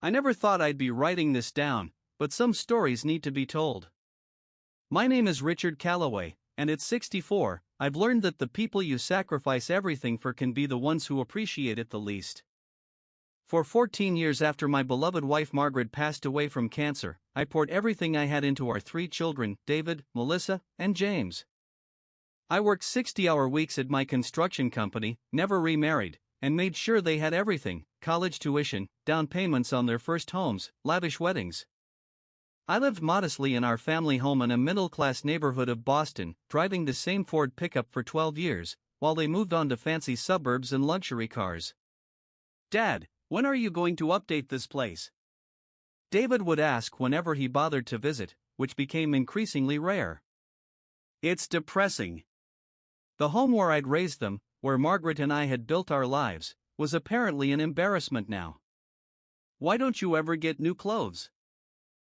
I never thought I'd be writing this down, but some stories need to be told. My name is Richard Calloway, and at 64, I've learned that the people you sacrifice everything for can be the ones who appreciate it the least. For 14 years after my beloved wife Margaret passed away from cancer, I poured everything I had into our 3 children, David, Melissa, and James. I worked 60-hour weeks at my construction company, never remarried, and made sure they had everything: college tuition, down payments on their first homes, lavish weddings. I lived modestly in our family home in a middle-class neighborhood of Boston, driving the same Ford pickup for 12 years, while they moved on to fancy suburbs and luxury cars. "Dad, when are you going to update this place?" David would ask whenever he bothered to visit, which became increasingly rare. "It's depressing." The home where I'd raised them, where Margaret and I had built our lives, was apparently an embarrassment now. "Why don't you ever get new clothes?"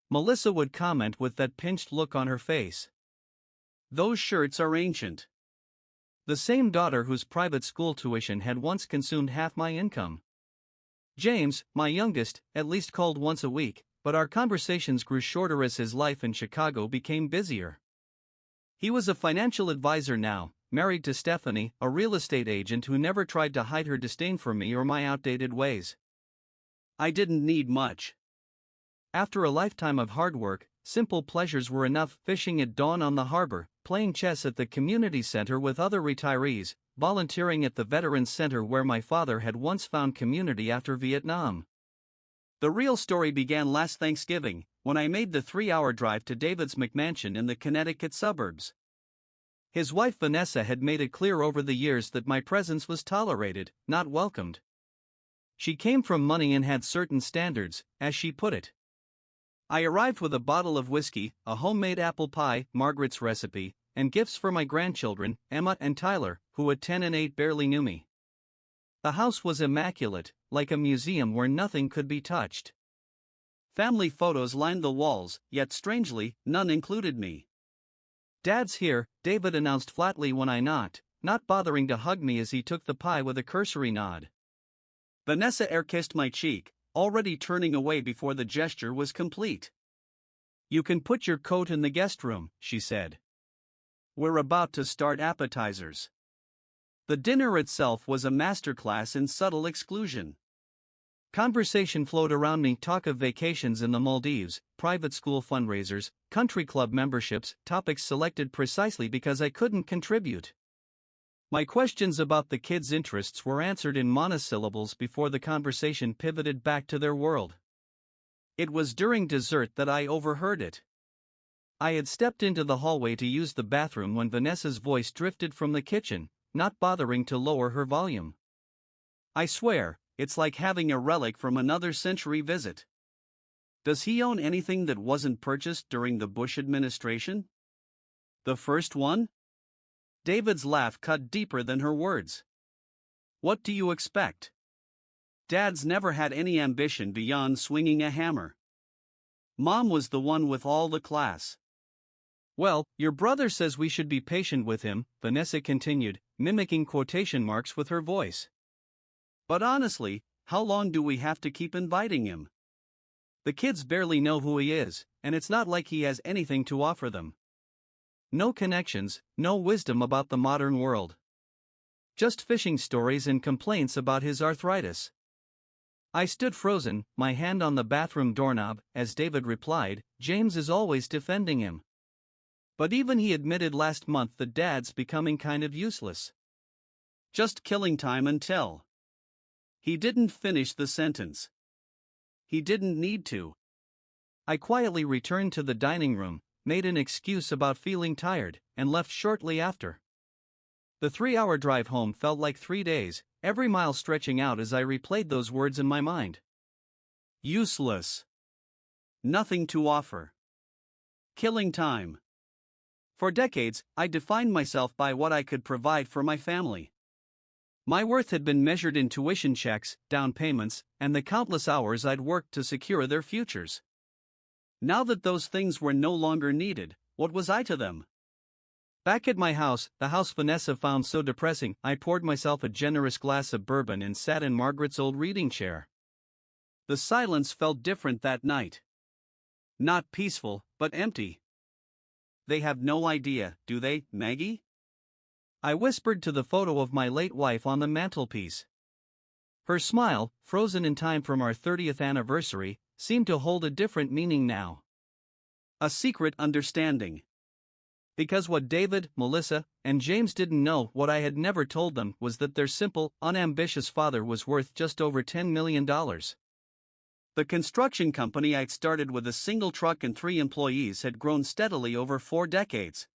Melissa would comment with that pinched look on her face. "Those shirts are ancient." The same daughter whose private school tuition had once consumed half my income. James, my youngest, at least called once a week, but our conversations grew shorter as his life in Chicago became busier. He was a financial advisor now, married to Stephanie, a real estate agent who never tried to hide her disdain for me or my outdated ways. I didn't need much. After a lifetime of hard work, simple pleasures were enough: fishing at dawn on the harbor, playing chess at the community center with other retirees, volunteering at the Veterans Center where my father had once found community after Vietnam. The real story began last Thanksgiving, when I made the 3-hour drive to David's McMansion in the Connecticut suburbs. His wife Vanessa had made it clear over the years that my presence was tolerated, not welcomed. She came from money and had certain standards, as she put it. I arrived with a bottle of whiskey, a homemade apple pie, Margaret's recipe, and gifts for my grandchildren, Emma and Tyler, who at 10 and 8 barely knew me. The house was immaculate, like a museum where nothing could be touched. Family photos lined the walls, yet strangely, none included me. "Dad's here," David announced flatly when I knocked, not bothering to hug me as he took the pie with a cursory nod. Vanessa air-kissed my cheek, already turning away before the gesture was complete. "You can put your coat in the guest room," she said. "We're about to start appetizers." The dinner itself was a masterclass in subtle exclusion. Conversation flowed around me: talk of vacations in the Maldives, private school fundraisers, country club memberships, topics selected precisely because I couldn't contribute. My questions about the kids' interests were answered in monosyllables before the conversation pivoted back to their world. It was during dessert that I overheard it. I had stepped into the hallway to use the bathroom when Vanessa's voice drifted from the kitchen, not bothering to lower her volume. "I swear, it's like having a relic from another century visit. Does he own anything that wasn't purchased during the Bush administration? The first one?" David's laugh cut deeper than her words. "What do you expect? Dad's never had any ambition beyond swinging a hammer. Mom was the one with all the class." "Well, your brother says we should be patient with him," Vanessa continued, mimicking quotation marks with her voice. "But honestly, how long do we have to keep inviting him? The kids barely know who he is, and it's not like he has anything to offer them. No connections, no wisdom about the modern world. Just fishing stories and complaints about his arthritis." I stood frozen, my hand on the bathroom doorknob, as David replied, "James is always defending him. But even he admitted last month that Dad's becoming kind of useless. Just killing time until." He didn't finish the sentence. He didn't need to. I quietly returned to the dining room, made an excuse about feeling tired, and left shortly after. The 3-hour drive home felt like 3 days, every mile stretching out as I replayed those words in my mind. Useless. Nothing to offer. Killing time. For decades, I defined myself by what I could provide for my family. My worth had been measured in tuition checks, down payments, and the countless hours I'd worked to secure their futures. Now that those things were no longer needed, what was I to them? Back at my house, the house Vanessa found so depressing, I poured myself a generous glass of bourbon and sat in Margaret's old reading chair. The silence felt different that night. Not peaceful, but empty. They have no idea, do they, Maggie? I whispered to the photo of my late wife on the mantelpiece. Her smile, frozen in time from our 30th anniversary, seemed to hold a different meaning now. A secret understanding. Because what David, Melissa, and James didn't know, what I had never told them, was that their simple, unambitious father was worth just over $10 million. The construction company I'd started with a single truck and 3 employees had grown steadily over 4 decades.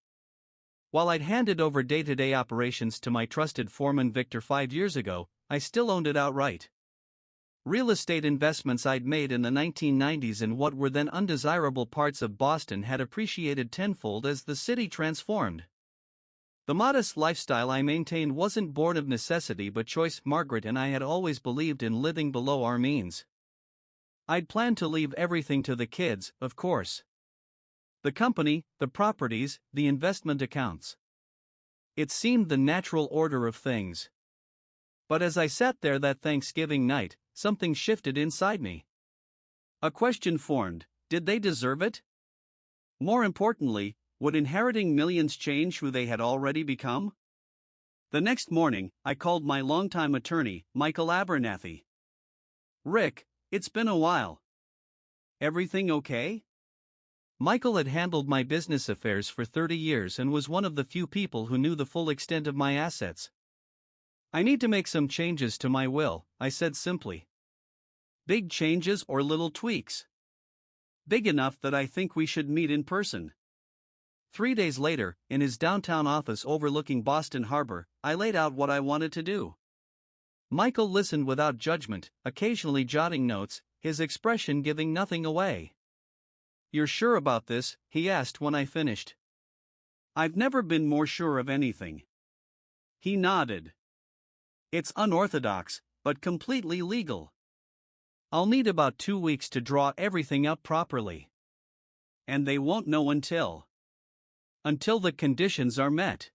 While I'd handed over day-to-day operations to my trusted foreman Victor 5 years ago, I still owned it outright. Real estate investments I'd made in the 1990s in what were then undesirable parts of Boston had appreciated tenfold as the city transformed. The modest lifestyle I maintained wasn't born of necessity but choice. Margaret and I had always believed in living below our means. I'd planned to leave everything to the kids, of course. The company, the properties, the investment accounts. It seemed the natural order of things. But as I sat there that Thanksgiving night, something shifted inside me. A question formed: did they deserve it? More importantly, would inheriting millions change who they had already become? The next morning, I called my longtime attorney, Michael Abernathy. "Rick, it's been a while. Everything okay?" Michael had handled my business affairs for 30 years and was one of the few people who knew the full extent of my assets. "I need to make some changes to my will," I said simply. "Big changes or little tweaks?" "Big enough that I think we should meet in person." 3 days later, in his downtown office overlooking Boston Harbor, I laid out what I wanted to do. Michael listened without judgment, occasionally jotting notes, his expression giving nothing away. "You're sure about this?" he asked when I finished. "I've never been more sure of anything." He nodded. "It's unorthodox, but completely legal. I'll need about 2 weeks to draw everything up properly. And they won't know until the conditions are met.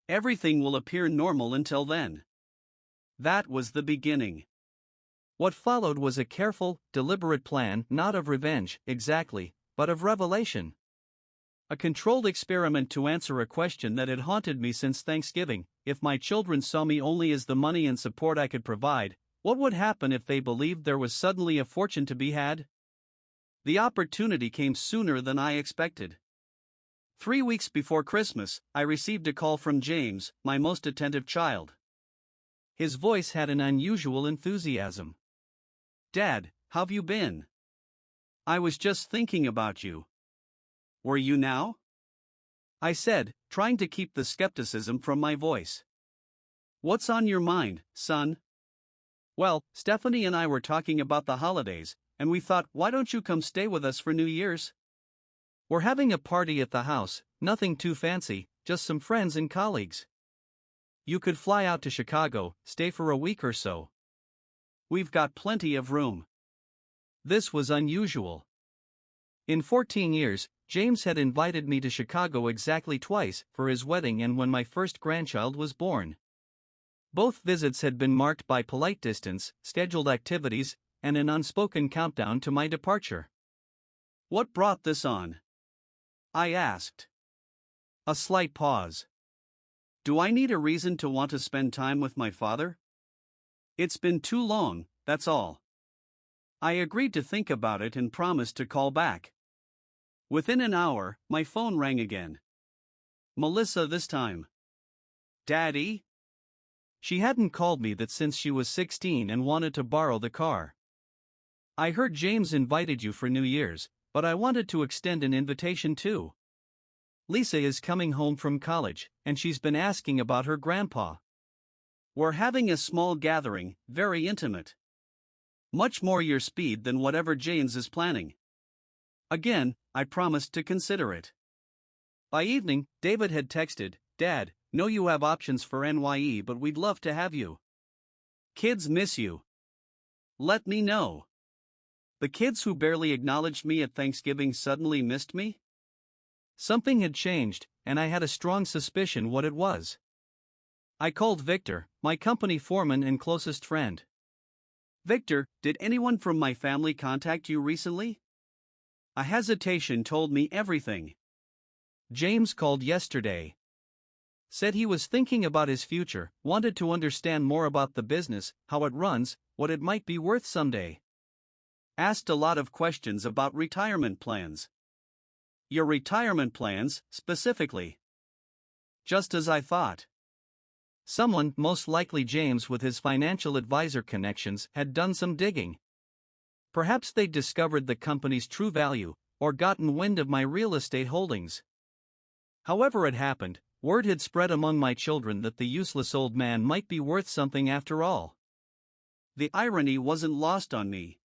Everything will appear normal until then." That was the beginning. What followed was a careful, deliberate plan, not of revenge, exactly, but of revelation. A controlled experiment to answer a question that had haunted me since Thanksgiving: if my children saw me only as the money and support I could provide, what would happen if they believed there was suddenly a fortune to be had? The opportunity came sooner than I expected. 3 weeks before Christmas, I received a call from James, my most attentive child. His voice had an unusual enthusiasm. "Dad, how've you been? I was just thinking about you." "Were you now?" I said, trying to keep the skepticism from my voice. "What's on your mind, son?" "Well, Stephanie and I were talking about the holidays, and we thought, why don't you come stay with us for New Year's? We're having a party at the house, nothing too fancy, just some friends and colleagues. You could fly out to Chicago, stay for a week or so. We've got plenty of room." This was unusual. In 14 years, James had invited me to Chicago exactly twice, for his wedding and when my first grandchild was born. Both visits had been marked by polite distance, scheduled activities, and an unspoken countdown to my departure. "What brought this on?" I asked. A slight pause. "Do I need a reason to want to spend time with my father? It's been too long, that's all." I agreed to think about it and promised to call back. Within an hour, my phone rang again. Melissa this time. "Daddy?" She hadn't called me that since she was 16 and wanted to borrow the car. "I heard James invited you for New Year's, but I wanted to extend an invitation too. Lisa is coming home from college, and she's been asking about her grandpa. We're having a small gathering, very intimate. Much more your speed than whatever James is planning." Again, I promised to consider it. By evening, David had texted, "Dad, know you have options for NYE, but we'd love to have you. Kids miss you. Let me know." The kids who barely acknowledged me at Thanksgiving suddenly missed me? Something had changed, and I had a strong suspicion what it was. I called Victor, my company foreman and closest friend. Victor, did anyone from my family contact you recently? A hesitation told me everything. James called yesterday. Said he was thinking about his future, wanted to understand more about the business, how it runs, what it might be worth someday. Asked a lot of questions about retirement plans. Your retirement plans, specifically. Just as I thought. Someone, most likely James with his financial advisor connections, had done some digging. Perhaps they'd discovered the company's true value, or gotten wind of my real estate holdings. However it happened, word had spread among my children that the useless old man might be worth something after all. The irony wasn't lost on me.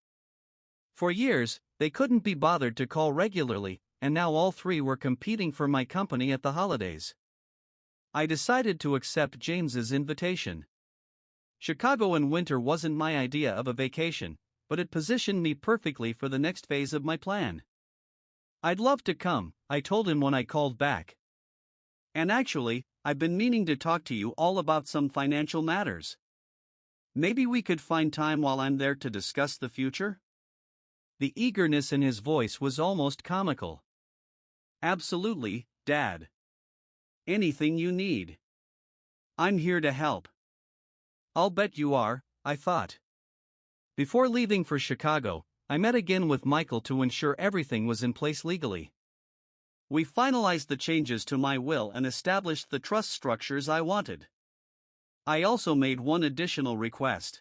For years, they couldn't be bothered to call regularly, and now all three were competing for my company at the holidays. I decided to accept James's invitation. Chicago in winter wasn't my idea of a vacation, but it positioned me perfectly for the next phase of my plan. I'd love to come, I told him when I called back. And actually, I've been meaning to talk to you all about some financial matters. Maybe we could find time while I'm there to discuss the future? The eagerness in his voice was almost comical. Absolutely, Dad. Anything you need. I'm here to help. I'll bet you are, I thought. Before leaving for Chicago, I met again with Michael to ensure everything was in place legally. We finalized the changes to my will and established the trust structures I wanted. I also made one additional request.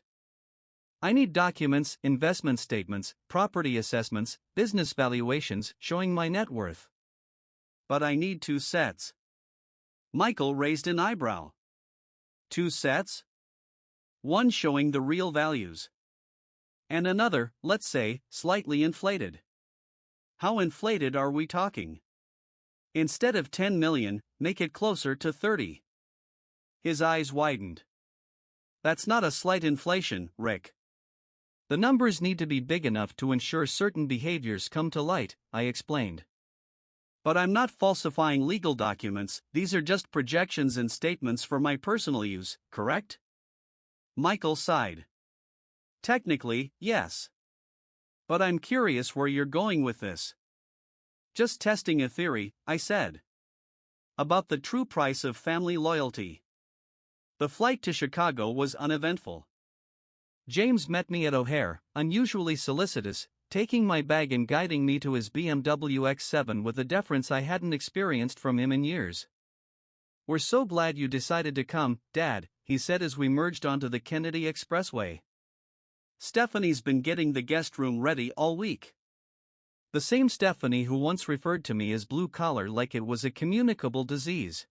I need documents, investment statements, property assessments, business valuations showing my net worth. But I need 2 sets. Michael raised an eyebrow. 2 sets? One showing the real values. And another, let's say, slightly inflated. How inflated are we talking? Instead of 10 million, make it closer to 30. His eyes widened. That's not a slight inflation, Rick. The numbers need to be big enough to ensure certain behaviors come to light, I explained. But I'm not falsifying legal documents, these are just projections and statements for my personal use, correct? Michael sighed. Technically, yes. But I'm curious where you're going with this. Just testing a theory, I said. About the true price of family loyalty. The flight to Chicago was uneventful. James met me at O'Hare, unusually solicitous, taking my bag and guiding me to his BMW X7 with a deference I hadn't experienced from him in years. We're so glad you decided to come, Dad, he said as we merged onto the Kennedy Expressway. Stephanie's been getting the guest room ready all week. The same Stephanie who once referred to me as blue collar like it was a communicable disease.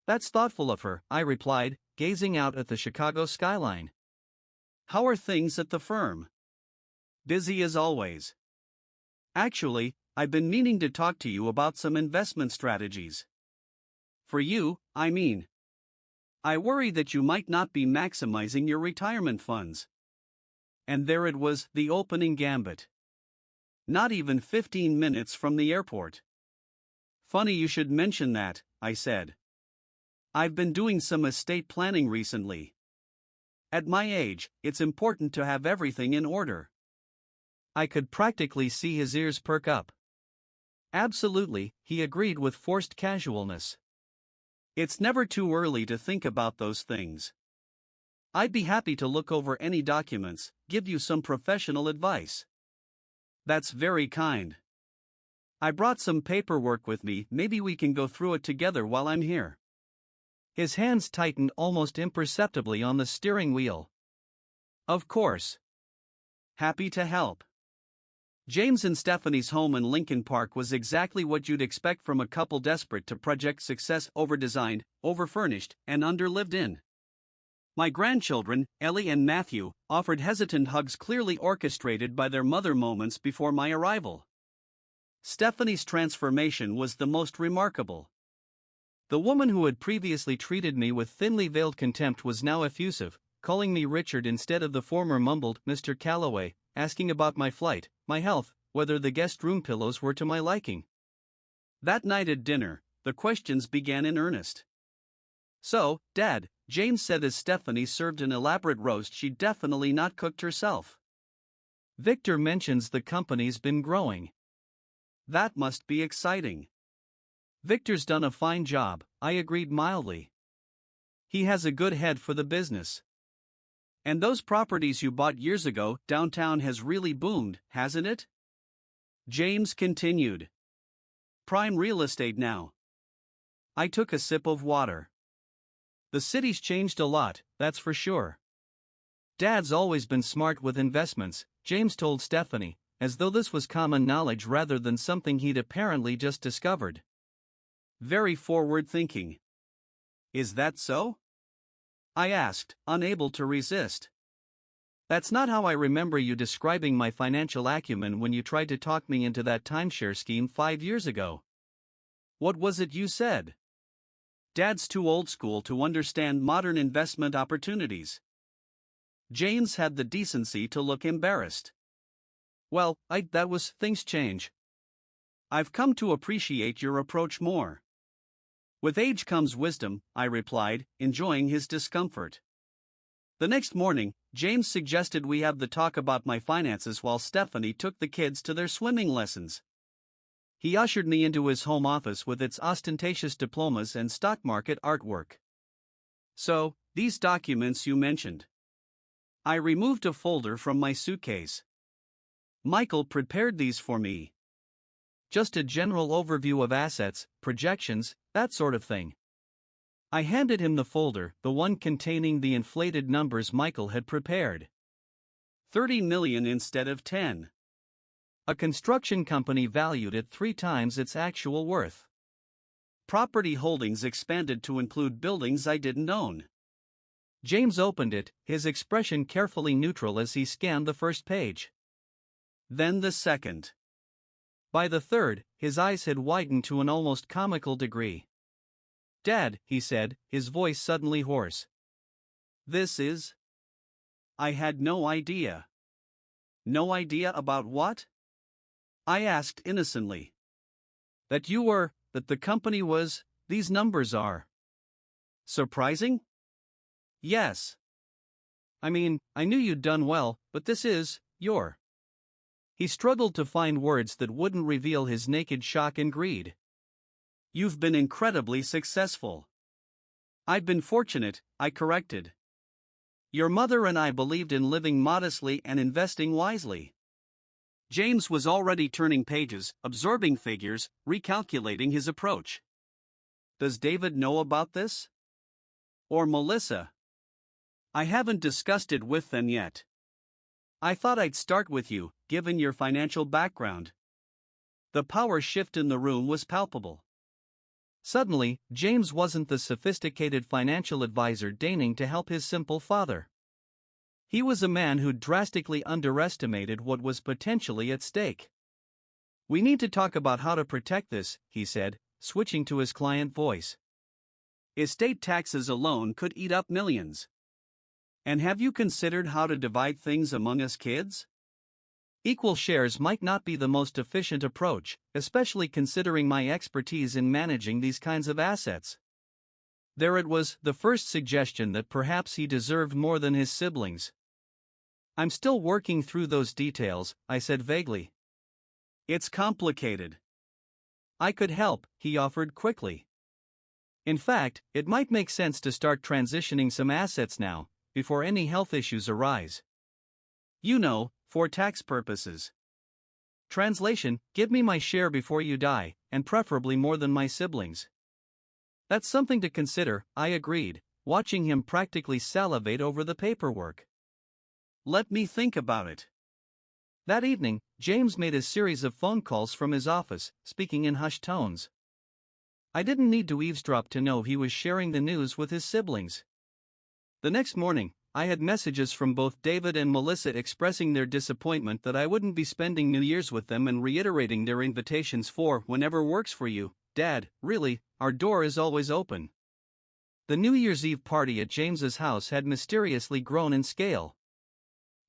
That's thoughtful of her, I replied, gazing out at the Chicago skyline. How are things at the firm? Busy as always. Actually, I've been meaning to talk to you about some investment strategies. For you, I mean. I worry that you might not be maximizing your retirement funds. And there it was, the opening gambit. Not even 15 minutes from the airport. Funny you should mention that, I said. I've been doing some estate planning recently. At my age, it's important to have everything in order. I could practically see his ears perk up. Absolutely, he agreed with forced casualness. It's never too early to think about those things. I'd be happy to look over any documents, give you some professional advice. That's very kind. I brought some paperwork with me, maybe we can go through it together while I'm here. His hands tightened almost imperceptibly on the steering wheel. Of course. Happy to help. James and Stephanie's home in Lincoln Park was exactly what you'd expect from a couple desperate to project success, overdesigned, overfurnished, and underlived in. My grandchildren, Ellie and Matthew, offered hesitant hugs clearly orchestrated by their mother moments before my arrival. Stephanie's transformation was the most remarkable. The woman who had previously treated me with thinly veiled contempt was now effusive, calling me Richard instead of the former mumbled Mr. Calloway, asking about my flight, my health, whether the guest room pillows were to my liking. That night at dinner, the questions began in earnest. So, Dad, James said as Stephanie served an elaborate roast she'd definitely not cooked herself. Victor mentions the company's been growing. That must be exciting. Victor's done a fine job, I agreed mildly. He has a good head for the business. And those properties you bought years ago, downtown has really boomed, hasn't it? James continued. Prime real estate now. I took a sip of water. The city's changed a lot, that's for sure. Dad's always been smart with investments, James told Stephanie, as though this was common knowledge rather than something he'd apparently just discovered. Very forward thinking. Is that so? I asked, unable to resist. That's not how I remember you describing my financial acumen when you tried to talk me into that timeshare scheme 5 years ago. What was it you said? Dad's too old school to understand modern investment opportunities. James had the decency to look embarrassed. Well, things change. I've come to appreciate your approach more. With age comes wisdom, I replied, enjoying his discomfort. The next morning, James suggested we have the talk about my finances while Stephanie took the kids to their swimming lessons. He ushered me into his home office with its ostentatious diplomas and stock market artwork. So, these documents you mentioned. I removed a folder from my suitcase. Michael prepared these for me. Just a general overview of assets, projections, that sort of thing. I handed him the folder, the one containing the inflated numbers Michael had prepared. 30 million instead of 10. A construction company valued at 3 times its actual worth. Property holdings expanded to include buildings I didn't own. James opened it, his expression carefully neutral as he scanned the first page. Then the second. By the third, his eyes had widened to an almost comical degree. Dad, he said, his voice suddenly hoarse. This is... I had no idea. No idea about what? I asked innocently. That the company was, these numbers are. Surprising? Yes. I mean, I knew you'd done well, but this is, He struggled to find words that wouldn't reveal his naked shock and greed. You've been incredibly successful. I've been fortunate, I corrected. Your mother and I believed in living modestly and investing wisely. James was already turning pages, absorbing figures, recalculating his approach. Does David know about this? Or Melissa? I haven't discussed it with them yet. I thought I'd start with you, given your financial background. The power shift in the room was palpable. Suddenly, James wasn't the sophisticated financial advisor deigning to help his simple father. He was a man who'd drastically underestimated what was potentially at stake. We need to talk about how to protect this, he said, switching to his client voice. Estate taxes alone could eat up millions. And have you considered how to divide things among us kids? Equal shares might not be the most efficient approach, especially considering my expertise in managing these kinds of assets. There it was, the first suggestion that perhaps he deserved more than his siblings. I'm still working through those details, I said vaguely. It's complicated. I could help, he offered quickly. In fact, it might make sense to start transitioning some assets now, before any health issues arise. For tax purposes. Translation, give me my share before you die, and preferably more than my siblings. That's something to consider, I agreed, watching him practically salivate over the paperwork. Let me think about it. That evening, James made a series of phone calls from his office, speaking in hushed tones. I didn't need to eavesdrop to know he was sharing the news with his siblings. The next morning, I had messages from both David and Melissa expressing their disappointment that I wouldn't be spending New Year's with them and reiterating their invitations for whenever works for you, Dad. Really, our door is always open. The New Year's Eve party at James's house had mysteriously grown in scale.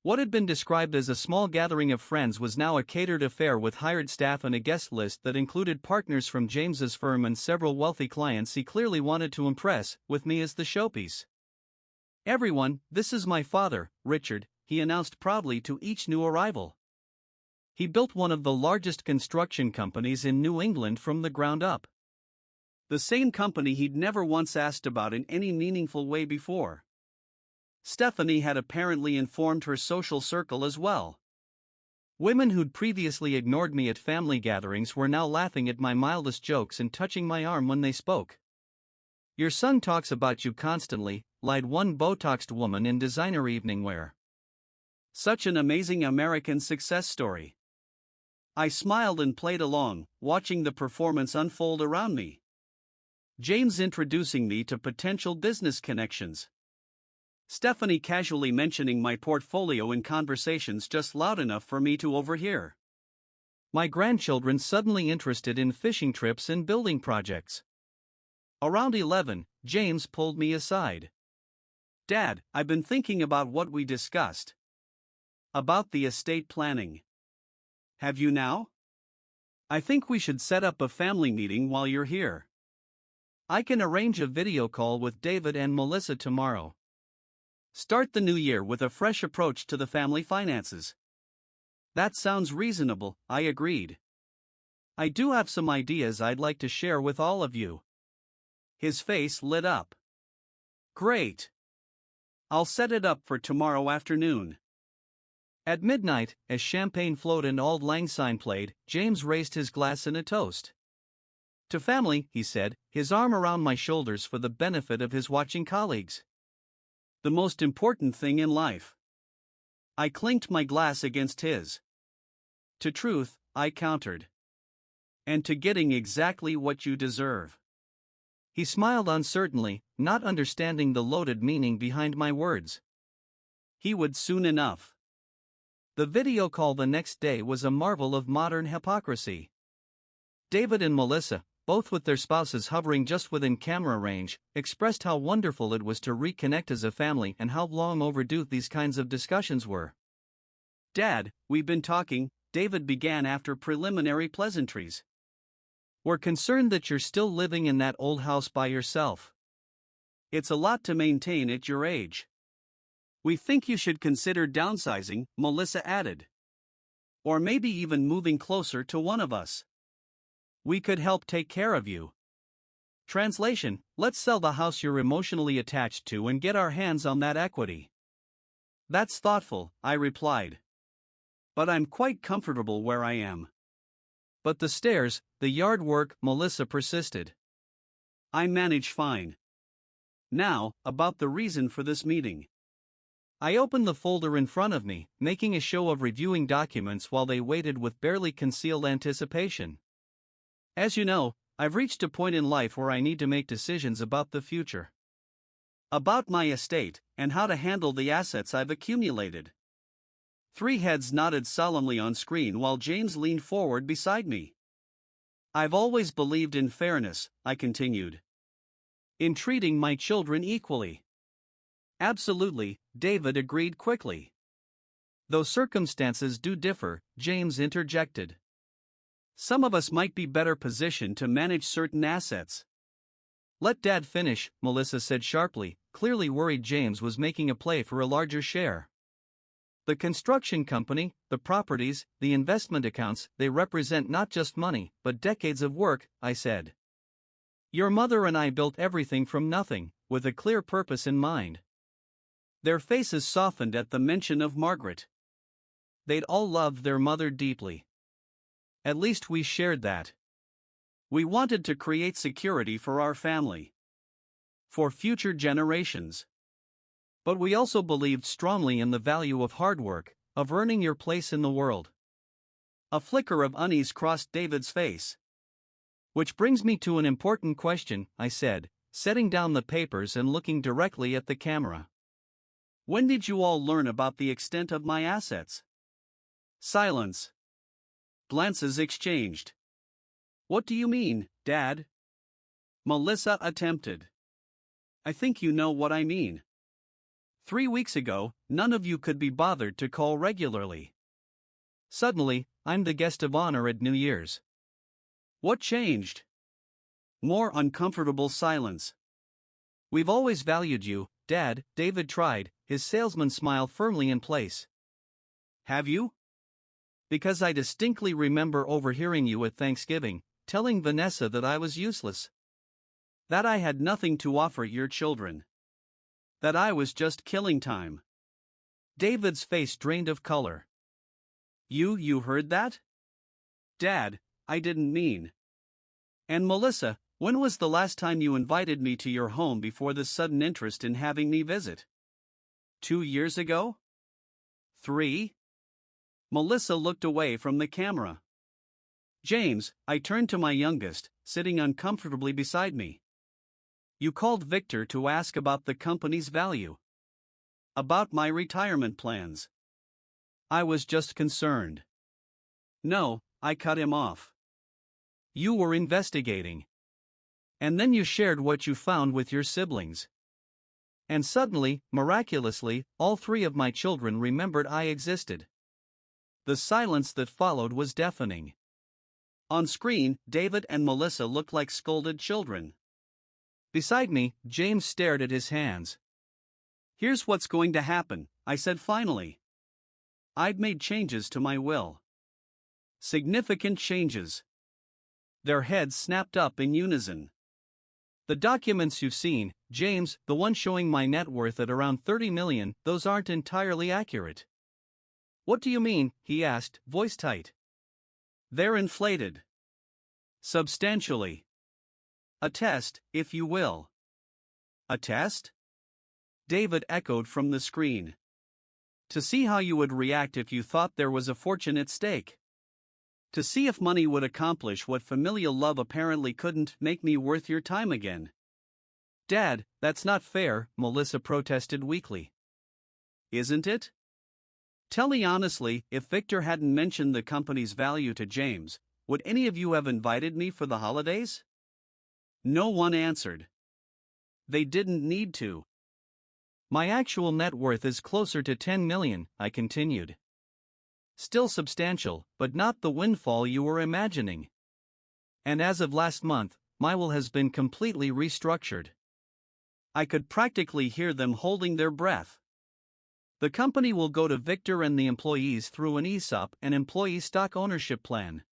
What had been described as a small gathering of friends was now a catered affair with hired staff and a guest list that included partners from James's firm and several wealthy clients he clearly wanted to impress, with me as the showpiece. "Everyone, this is my father, Richard," he announced proudly to each new arrival. He built one of the largest construction companies in New England from the ground up. The same company he'd never once asked about in any meaningful way before. Stephanie had apparently informed her social circle as well. Women who'd previously ignored me at family gatherings were now laughing at my mildest jokes and touching my arm when they spoke. "Your son talks about you constantly," lied one Botoxed woman in designer evening wear. Such an amazing American success story. I smiled and played along, watching the performance unfold around me. James introducing me to potential business connections. Stephanie casually mentioning my portfolio in conversations just loud enough for me to overhear. My grandchildren suddenly interested in fishing trips and building projects. Around 11, James pulled me aside. "Dad, I've been thinking about what we discussed. About the estate planning. Have you now? I think we should set up a family meeting while you're here. I can arrange a video call with David and Melissa tomorrow. Start the new year with a fresh approach to the family finances." "That sounds reasonable," I agreed. "I do have some ideas I'd like to share with all of you." His face lit up. "Great. I'll set it up for tomorrow afternoon." At midnight, as champagne flowed and Auld Lang Syne played, James raised his glass in a toast. "To family," he said, his arm around my shoulders for the benefit of his watching colleagues. "The most important thing in life." I clinked my glass against his. "To truth," I countered. "And to getting exactly what you deserve." He smiled uncertainly, not understanding the loaded meaning behind my words. He would soon enough. The video call the next day was a marvel of modern hypocrisy. David and Melissa, both with their spouses hovering just within camera range, expressed how wonderful it was to reconnect as a family and how long overdue these kinds of discussions were. "Dad, we've been talking," David began after preliminary pleasantries. "We're concerned that you're still living in that old house by yourself. It's a lot to maintain at your age. We think you should consider downsizing," Melissa added. "Or maybe even moving closer to one of us. We could help take care of you." Translation: let's sell the house you're emotionally attached to and get our hands on that equity. "That's thoughtful," I replied. "But I'm quite comfortable where I am." "But the stairs, the yard work," Melissa persisted. "I manage fine. Now, about the reason for this meeting." I opened the folder in front of me, making a show of reviewing documents while they waited with barely concealed anticipation. "As you know, I've reached a point in life where I need to make decisions about the future. About my estate, and how to handle the assets I've accumulated." Three heads nodded solemnly on screen while James leaned forward beside me. "I've always believed in fairness," I continued. "In treating my children equally." "Absolutely," David agreed quickly. "Though circumstances do differ," James interjected. "Some of us might be better positioned to manage certain assets." "Let Dad finish," Melissa said sharply, clearly worried James was making a play for a larger share. "The construction company, the properties, the investment accounts, they represent not just money, but decades of work," I said. "Your mother and I built everything from nothing, with a clear purpose in mind." Their faces softened at the mention of Margaret. They'd all loved their mother deeply. At least we shared that. We wanted to create security for our family. For future generations. But we also believed strongly in the value of hard work, of earning your place in the world. A flicker of unease crossed David's face. "Which brings me to an important question," I said, setting down the papers and looking directly at the camera. "When did you all learn about the extent of my assets?" Silence. Glances exchanged. "What do you mean, Dad?" Melissa attempted. "I think you know what I mean." 3 weeks ago, none of you could be bothered to call regularly. Suddenly, I'm the guest of honor at New Year's. What changed? More uncomfortable silence. We've always valued you, Dad, David tried, his salesman smile firmly in place. Have you? Because I distinctly remember overhearing you at Thanksgiving, telling Vanessa that I was useless. That I had nothing to offer your children. That I was just killing time. David's face drained of color. You heard that? Dad, I didn't mean. And Melissa, when was the last time you invited me to your home before this sudden interest in having me visit? 2 years ago? 3? Melissa looked away from the camera. James, I turned to my youngest, sitting uncomfortably beside me. You called Victor to ask about the company's value. About my retirement plans. I was just concerned. No, I cut him off. You were investigating. And then you shared what you found with your siblings. And suddenly, miraculously, all 3 of my children remembered I existed. The silence that followed was deafening. On screen, David and Melissa looked like scolded children. Beside me, James stared at his hands. Here's what's going to happen, I said finally. I'd made changes to my will. Significant changes. Their heads snapped up in unison. The documents you've seen, James, the one showing my net worth at around 30 million, those aren't entirely accurate. What do you mean? He asked, voice tight. They're inflated. Substantially. A test, if you will. A test? David echoed from the screen. To see how you would react if you thought there was a fortune at stake. To see if money would accomplish what familial love apparently couldn't, make me worth your time again. Dad, that's not fair, Melissa protested weakly. Isn't it? Tell me honestly, if Victor hadn't mentioned the company's value to James, would any of you have invited me for the holidays? No one answered. They didn't need to. My actual net worth is closer to 10 million, I continued. Still substantial, but not the windfall you were imagining. And as of last month, my will has been completely restructured. I could practically hear them holding their breath. The company will go to Victor and the employees through an ESOP, an employee stock ownership plan.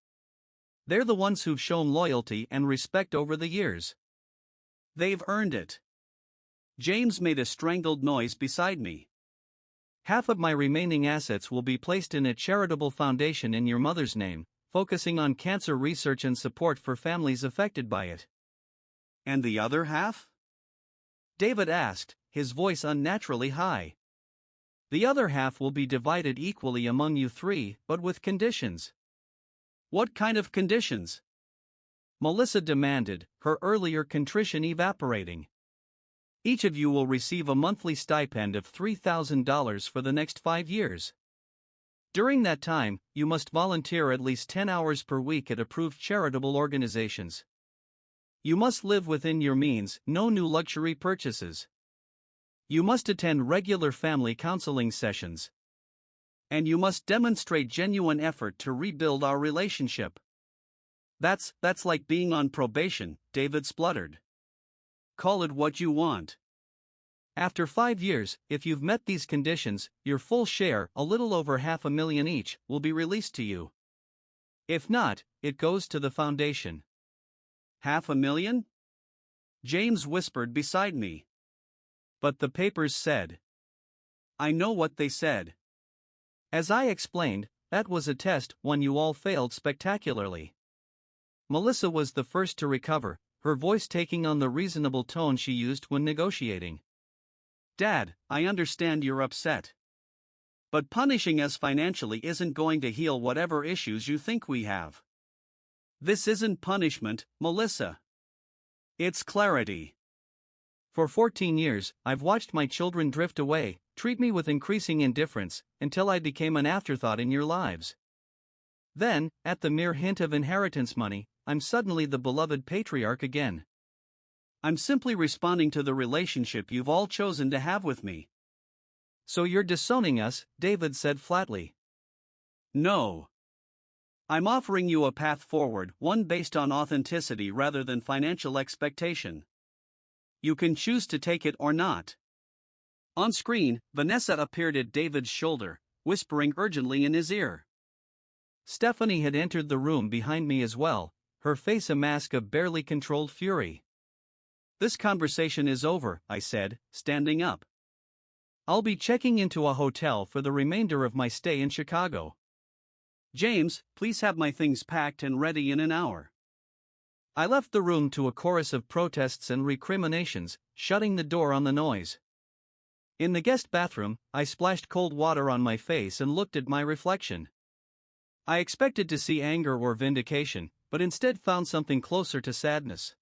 They're the ones who've shown loyalty and respect over the years. They've earned it. James made a strangled noise beside me. Half of my remaining assets will be placed in a charitable foundation in your mother's name, focusing on cancer research and support for families affected by it. And the other half? David asked, his voice unnaturally high. The other half will be divided equally among you 3, but with conditions. What kind of conditions? Melissa demanded, her earlier contrition evaporating. Each of you will receive a monthly stipend of $3,000 for the next 5 years. During that time, you must volunteer at least 10 hours per week at approved charitable organizations. You must live within your means, no new luxury purchases. You must attend regular family counseling sessions. And you must demonstrate genuine effort to rebuild our relationship. That's like being on probation, David spluttered. Call it what you want. After 5 years, if you've met these conditions, your full share, a little over $500,000 each, will be released to you. If not, it goes to the foundation. $500,000? James whispered beside me. But the papers said. I know what they said. As I explained, that was a test, one you all failed spectacularly. Melissa was the first to recover, her voice taking on the reasonable tone she used when negotiating. Dad, I understand you're upset. But punishing us financially isn't going to heal whatever issues you think we have. This isn't punishment, Melissa. It's clarity. For 14 years, I've watched my children drift away, treat me with increasing indifference, until I became an afterthought in your lives. Then, at the mere hint of inheritance money, I'm suddenly the beloved patriarch again. I'm simply responding to the relationship you've all chosen to have with me. So you're disowning us, David said flatly. No. I'm offering you a path forward, one based on authenticity rather than financial expectation. You can choose to take it or not. On screen, Vanessa appeared at David's shoulder, whispering urgently in his ear. Stephanie had entered the room behind me as well, her face a mask of barely controlled fury. This conversation is over, I said, standing up. I'll be checking into a hotel for the remainder of my stay in Chicago. James, please have my things packed and ready in an hour. I left the room to a chorus of protests and recriminations, shutting the door on the noise. In the guest bathroom, I splashed cold water on my face and looked at my reflection. I expected to see anger or vindication, but instead found something closer to sadness.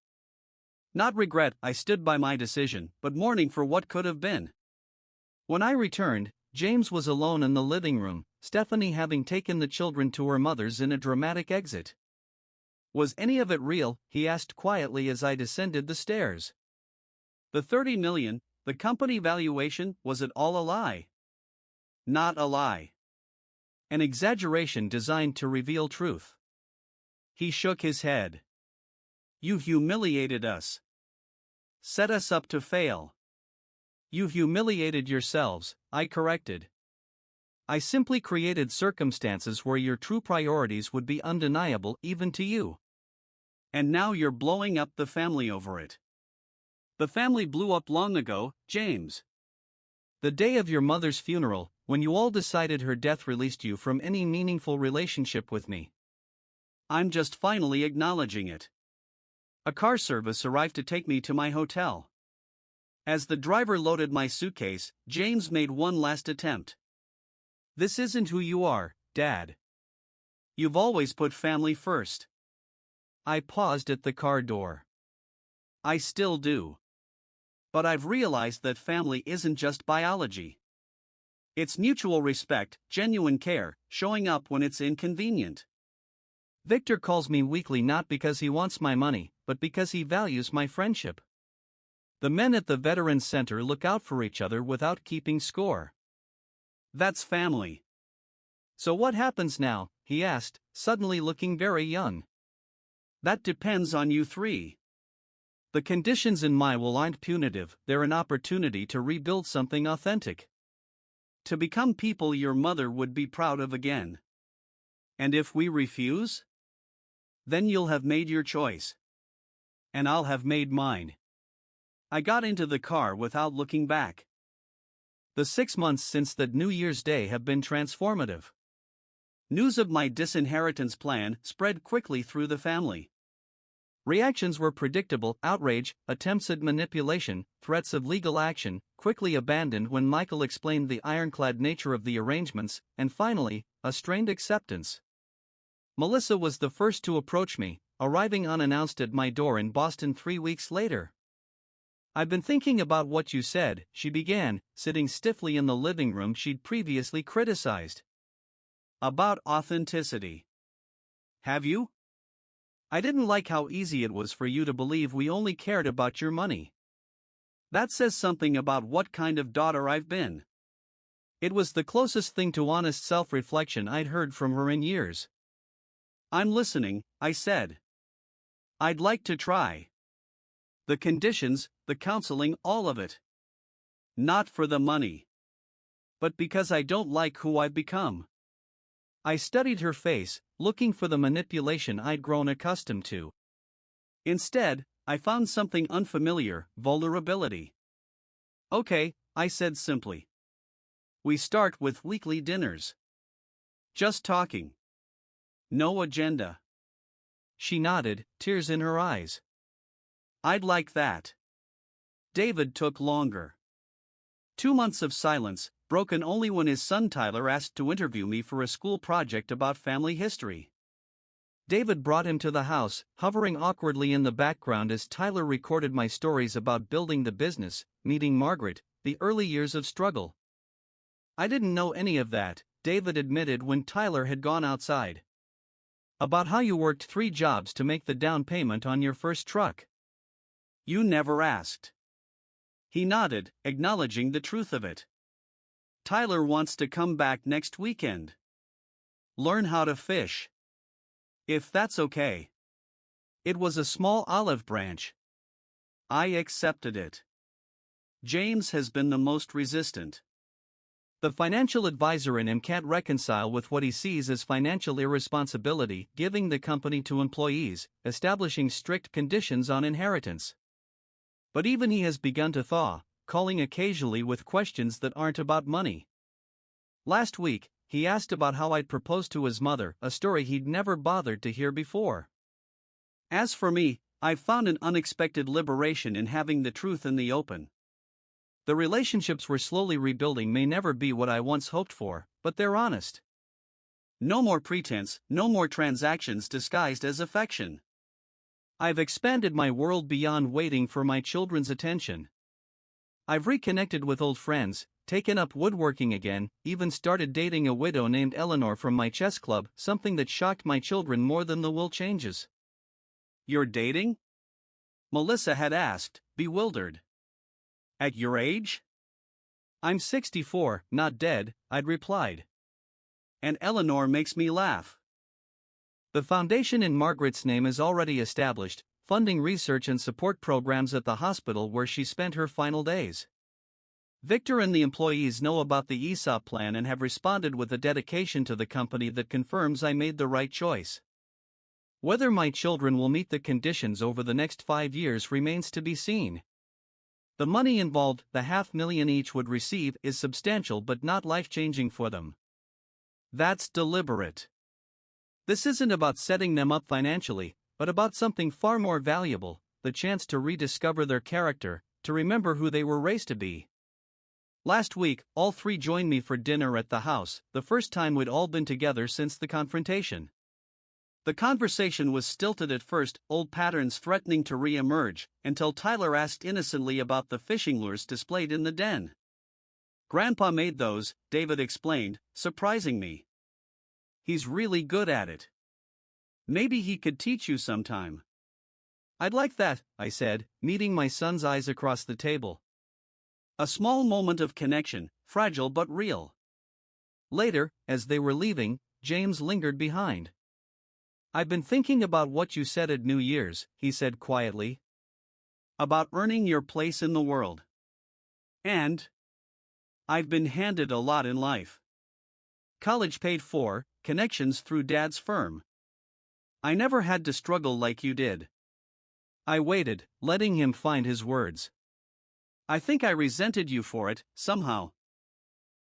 Not regret, I stood by my decision, but mourning for what could have been. When I returned, James was alone in the living room, Stephanie having taken the children to her mother's in a dramatic exit. Was any of it real? He asked quietly as I descended the stairs. The $30 million, the company valuation, was it all a lie? Not a lie. An exaggeration designed to reveal truth. He shook his head. You humiliated us. Set us up to fail. You humiliated yourselves, I corrected. I simply created circumstances where your true priorities would be undeniable even to you. And now you're blowing up the family over it. The family blew up long ago, James. The day of your mother's funeral, when you all decided her death released you from any meaningful relationship with me. I'm just finally acknowledging it. A car service arrived to take me to my hotel. As the driver loaded my suitcase, James made one last attempt. This isn't who you are, Dad. You've always put family first. I paused at the car door. I still do. But I've realized that family isn't just biology. It's mutual respect, genuine care, showing up when it's inconvenient. Victor calls me weekly not because he wants my money, but because he values my friendship. The men at the Veterans Center look out for each other without keeping score. That's family. So what happens now? He asked, suddenly looking very young. That depends on you three. The conditions in my will aren't punitive, they're an opportunity to rebuild something authentic. To become people your mother would be proud of again. And if we refuse? Then you'll have made your choice. And I'll have made mine. I got into the car without looking back. The 6 months since that New Year's Day have been transformative. News of my disinheritance plan spread quickly through the family. Reactions were predictable: outrage, attempts at manipulation, threats of legal action, quickly abandoned when Michael explained the ironclad nature of the arrangements, and finally, a strained acceptance. Melissa was the first to approach me, arriving unannounced at my door in Boston 3 weeks later. I've been thinking about what you said, she began, sitting stiffly in the living room she'd previously criticized. About authenticity. Have you? I didn't like how easy it was for you to believe we only cared about your money. That says something about what kind of daughter I've been. It was the closest thing to honest self-reflection I'd heard from her in years. I'm listening, I said. I'd like to try. The conditions, the counseling, all of it. Not for the money. But because I don't like who I've become. I studied her face, looking for the manipulation I'd grown accustomed to. Instead, I found something unfamiliar: vulnerability. Okay, I said simply. We start with weekly dinners. Just talking. No agenda. She nodded, tears in her eyes. I'd like that. David took longer. 2 months of silence, broken only when his son Tyler asked to interview me for a school project about family history. David brought him to the house, hovering awkwardly in the background as Tyler recorded my stories about building the business, meeting Margaret, the early years of struggle. I didn't know any of that, David admitted when Tyler had gone outside. About how you worked 3 jobs to make the down payment on your first truck. You never asked. He nodded, acknowledging the truth of it. Tyler wants to come back next weekend. Learn how to fish. If that's okay. It was a small olive branch. I accepted it. James has been the most resistant. The financial advisor in him can't reconcile with what he sees as financial irresponsibility, giving the company to employees, establishing strict conditions on inheritance. But even he has begun to thaw, calling occasionally with questions that aren't about money. Last week, he asked about how I'd proposed to his mother, a story he'd never bothered to hear before. As for me, I've found an unexpected liberation in having the truth in the open. The relationships we're slowly rebuilding may never be what I once hoped for, but they're honest. No more pretense, no more transactions disguised as affection. I've expanded my world beyond waiting for my children's attention. I've reconnected with old friends, taken up woodworking again, even started dating a widow named Eleanor from my chess club, something that shocked my children more than the will changes. You're dating? Melissa had asked, bewildered. At your age? I'm 64, not dead, I'd replied. And Eleanor makes me laugh. The foundation in Margaret's name is already established, funding research and support programs at the hospital where she spent her final days. Victor and the employees know about the ESOP plan and have responded with a dedication to the company that confirms I made the right choice. Whether my children will meet the conditions over the next 5 years remains to be seen. The money involved, the $500,000 each would receive, is substantial but not life-changing for them. That's deliberate. This isn't about setting them up financially, but about something far more valuable, the chance to rediscover their character, to remember who they were raised to be. Last week, all three joined me for dinner at the house, the first time we'd all been together since the confrontation. The conversation was stilted at first, old patterns threatening to re-emerge, until Tyler asked innocently about the fishing lures displayed in the den. Grandpa made those, David explained, surprising me. He's really good at it. Maybe he could teach you sometime. I'd like that, I said, meeting my son's eyes across the table. A small moment of connection, fragile but real. Later, as they were leaving, James lingered behind. I've been thinking about what you said at New Year's, he said quietly. About earning your place in the world. And I've been handed a lot in life. College paid for, connections through Dad's firm. I never had to struggle like you did. I waited, letting him find his words. I think I resented you for it, somehow.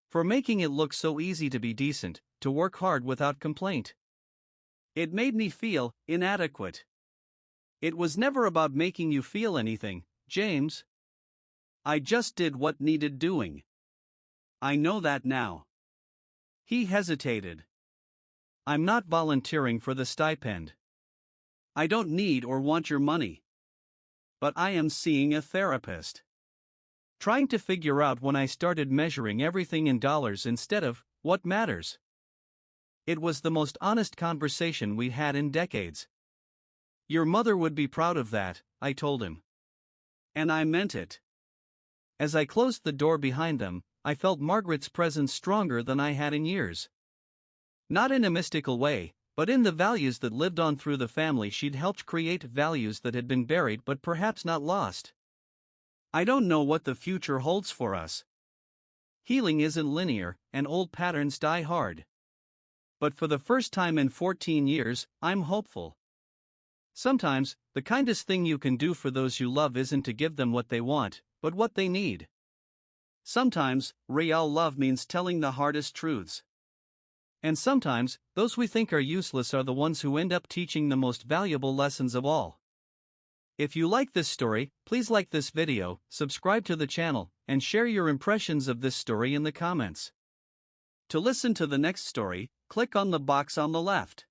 For making it look so easy to be decent, to work hard without complaint. It made me feel inadequate. It was never about making you feel anything, James. I just did what needed doing. I know that now. He hesitated. I'm not volunteering for the stipend. I don't need or want your money. But I am seeing a therapist. Trying to figure out when I started measuring everything in dollars instead of what matters. It was the most honest conversation we had in decades. Your mother would be proud of that, I told him. And I meant it. As I closed the door behind them, I felt Margaret's presence stronger than I had in years. Not in a mystical way, but in the values that lived on through the family. She'd helped create values that had been buried but perhaps not lost. I don't know what the future holds for us. Healing isn't linear, and old patterns die hard. But for the first time in 14 years, I'm hopeful. Sometimes, the kindest thing you can do for those you love isn't to give them what they want, but what they need. Sometimes, real love means telling the hardest truths. And sometimes, those we think are useless are the ones who end up teaching the most valuable lessons of all. If you like this story, please like this video, subscribe to the channel, and share your impressions of this story in the comments. To listen to the next story, click on the box on the left.